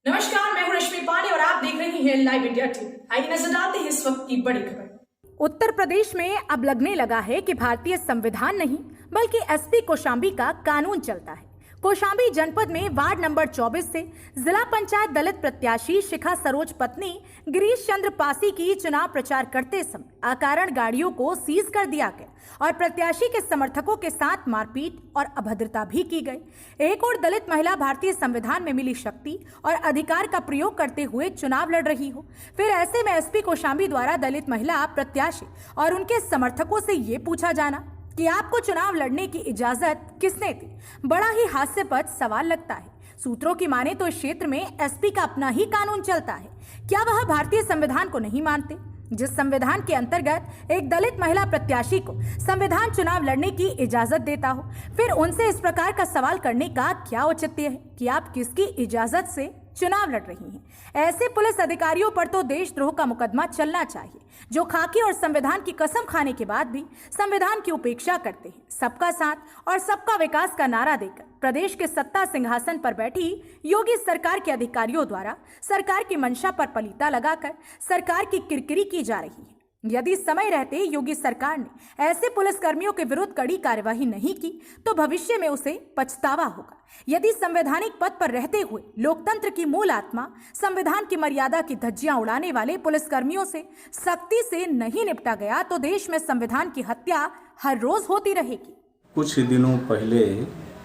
नमस्कार, मैं हूं रश्मि पांडे और आप देख रहे हैं लाइव इंडिया टीवी। आइए नजर डालते हैं इस वक्त की बड़ी खबर। उत्तर प्रदेश में अब लगने लगा है कि भारतीय संविधान नहीं बल्कि एसपी कौशांबी का कानून चलता है। कौशांबी जनपद में वार्ड नंबर 24 से जिला पंचायत दलित प्रत्याशी शिखा सरोज पत्नी गिरीश चंद्र पासी की चुनाव प्रचार करते समय अकारण गाड़ियों को सीज कर दिया गया और प्रत्याशी के समर्थकों के साथ मारपीट और अभद्रता भी की गई। एक और दलित महिला भारतीय संविधान में मिली शक्ति और अधिकार का प्रयोग करते हुए चुनाव लड़ रही हो, फिर ऐसे में एसपी कौशांबी द्वारा दलित महिला प्रत्याशी और उनके समर्थकों से ये पूछा जाना कि आपको चुनाव लड़ने की इजाजत किसने दी, बड़ा ही हास्यास्पद सवाल लगता है। सूत्रों की माने तो इस क्षेत्र में एसपी का अपना ही कानून चलता है। क्या वह भारतीय संविधान को नहीं मानते, जिस संविधान के अंतर्गत एक दलित महिला प्रत्याशी को संविधान चुनाव लड़ने की इजाजत देता हो? फिर उनसे इस प्रकार का सवाल करने का क्या औचित्य है कि आप किसकी इजाजत से चुनाव लड़ रही हैं? ऐसे पुलिस अधिकारियों पर तो देशद्रोह का मुकदमा चलना चाहिए, जो खाकी और संविधान की कसम खाने के बाद भी संविधान की उपेक्षा करते हैं। सबका साथ और सबका विकास का नारा देकर प्रदेश के सत्ता सिंहासन पर बैठी योगी सरकार के अधिकारियों द्वारा सरकार की मंशा पर पलीता लगाकर सरकार की किरकिरी की जा रही है। यदि समय रहते योगी सरकार ने ऐसे पुलिसकर्मियों के विरुद्ध कड़ी कार्यवाही नहीं की तो भविष्य में उसे पछतावा होगा। यदि संवैधानिक पद पर रहते हुए लोकतंत्र की मूल आत्मा संविधान की मर्यादा की धज्जियां उड़ाने वाले पुलिसकर्मियों से सख्ती से नहीं निपटा गया तो देश में संविधान की हत्या हर रोज होती रहेगी। कुछ दिनों पहले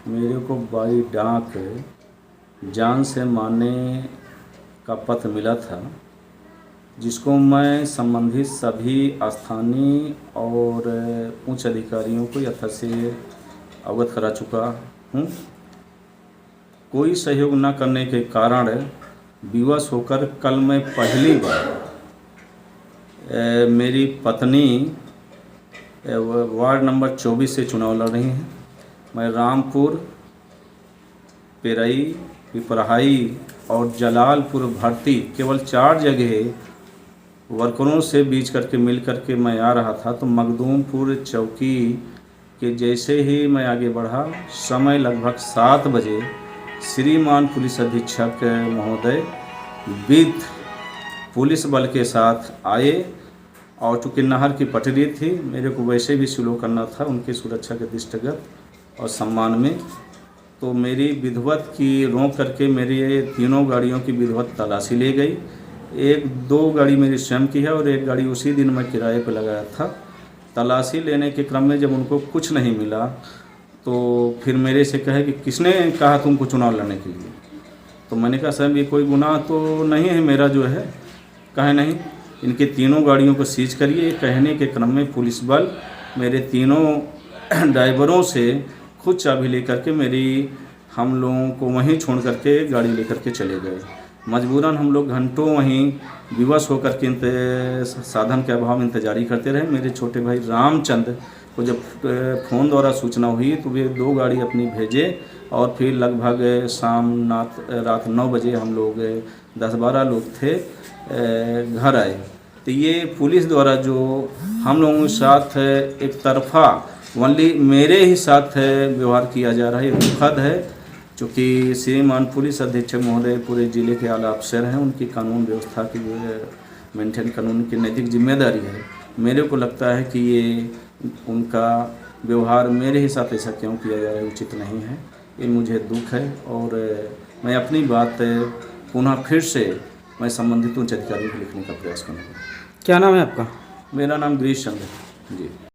मेरे को बाई डाक जान से मारने का पत्र मिला था, जिसको मैं संबंधित सभी स्थानीय और उच्च अधिकारियों को यथा से अवगत करा चुका हूँ। कोई सहयोग न करने के कारण विवश होकर कल मैं पहली बार मेरी पत्नी वार्ड नंबर 24 से चुनाव लड़ रही हैं। मैं रामपुर, पेरई, पिपराही और जलालपुर भर्ती केवल 4 जगह वर्करों से बीच करके मिल करके मैं आ रहा था, तो मखदूमपुर चौकी के जैसे ही मैं आगे बढ़ा, समय लगभग 7 बजे श्रीमान पुलिस अधीक्षक महोदय विद पुलिस बल के साथ आए और चूँकि नहर की पटरी थी, मेरे को वैसे भी स्लो करना था उनकी सुरक्षा के दृष्टिगत और सम्मान में, तो मेरी विधिवत की रोक करके मेरी तीनों गाड़ियों की विधिवत तलाशी ले गई। 1-2 गाड़ी मेरी स्वयं की है और 1 गाड़ी उसी दिन मैं किराए पर लगाया था। तलाशी लेने के क्रम में जब उनको कुछ नहीं मिला तो फिर मेरे से कहे कि किसने कहा तुमको चुनाव लड़ने के लिए? तो मैंने कहा साहब ये कोई गुनाह तो नहीं है मेरा जो है। कहे नहीं, इनके तीनों गाड़ियों को सीज करिए। कहने के क्रम में पुलिस बल मेरे तीनों ड्राइवरों से खुद चाबी लेकर के हम लोगों को वहीं छोड़ करके गाड़ी लेकर के चले गए। मजबूरन हम लोग घंटों वहीं विवश होकर के साधन के अभाव में इंतजारी करते रहे। मेरे छोटे भाई रामचंद्र को जब फ़ोन द्वारा सूचना हुई तो वे 2 गाड़ी अपनी भेजे और फिर लगभग रात 9 बजे हम लोग 10-12 लोग थे घर आए। तो ये पुलिस द्वारा जो हम लोगों के साथ एक तरफा ओनली मेरे ही साथ व्यवहार किया जा रहा है, ये दुखद है। चूँकि श्रीमान पुलिस अधीक्षक महोदय पूरे ज़िले के आला अफसर हैं, उनकी कानून व्यवस्था की मेंटेन कानून की नैतिक जिम्मेदारी है। मेरे को लगता है कि ये उनका व्यवहार मेरे ही साथ ऐसा क्यों किया जा रहा है, उचित नहीं है। ये मुझे दुख है और मैं अपनी बात पुनः फिर से मैं संबंधित उच्च अधिकारियों को लिखने का प्रयास करूँगा। क्या नाम है आपका? मेरा नाम गिरीश चंद्र जी।